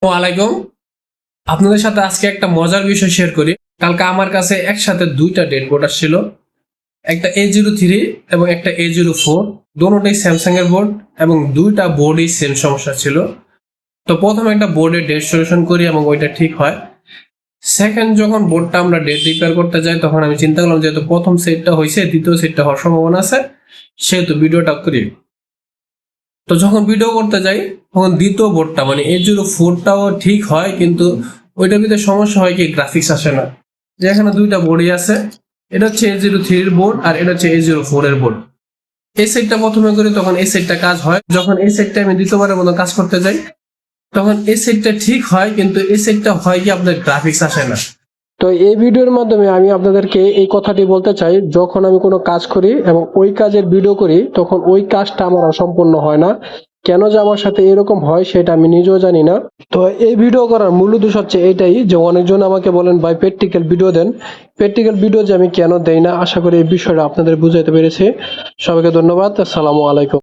ওয়ালাইকুম। আপনাদের সাথে আজকে একটা মজার বিষয় শেয়ার করি। কালকে আমার কাছে একসাথে দুইটা ডেড বোর্ড আসছিল, একটা A03 এবং একটা A04। দুটোটাই স্যামসাং এর বোর্ড এবং দুইটা বোর্ডই সেম সমস্যা ছিল। তো প্রথমে একটা বোর্ডের ডেড সলিউশন করি এবং ওইটা ঠিক হয়। সেকেন্ড যখন বোর্ডটা আমরা ডেড রিপেয়ার করতে যাই তখন আমি চিন্তা করলাম যেহেতু প্রথম সেটটা হয়েছে দ্বিতীয় সেটটা হওয়ার সম্ভাবনা আছে, সেহেতু ভিডিওটা করি। তো যখন ভিডিও করতে যাই তখন দ্বিতীয় বোর্ডটা মানে A04টাও ঠিক হয়, কিন্তু ওইটার ভিতরে সমস্যা হয় কি গ্রাফিক্স আসে না। যে এখানে দুইটা বোর্ডই আছে, এটা হচ্ছে A03 এর বোর্ড আর এটা হচ্ছে A04 এর বোর্ড। এই সেটটা প্রথমে করি তখন এই সেটটা কাজ হয়, যখন এই সেটটা আমি দ্বিতীয়বারের মতো কাজ করতে যাই তখন এই সেটটা ঠিক হয়, কিন্তু এই সেটটা হয় কি আপনার গ্রাফিক্স আসে না। তো এই ভিডিওর মাধ্যমে আমি আপনাদেরকে এই কথাটি বলতে চাই, যখন আমি কোনো কাজ করি এবং ওই কাজের ভিডিও করি তখন ওই কাজটা আমার অসম্পূর্ণ হয় না। কেন যে আমার সাথে এরকম হয় সেটা আমি নিজেও জানি না। তো এই ভিডিও করার মূল উদ্দেশ্য হচ্ছে এটাই যে অনেকজন আমাকে বলেন ভাই প্র্যাকটিক্যাল ভিডিও দেন, প্র্যাকটিক্যাল ভিডিও যে আমি কেন দেই না। আশা করি এই বিষয়টা আপনাদের বুঝাইতে পেরেছি। সবাইকে ধন্যবাদ। আসসালামু আলাইকুম।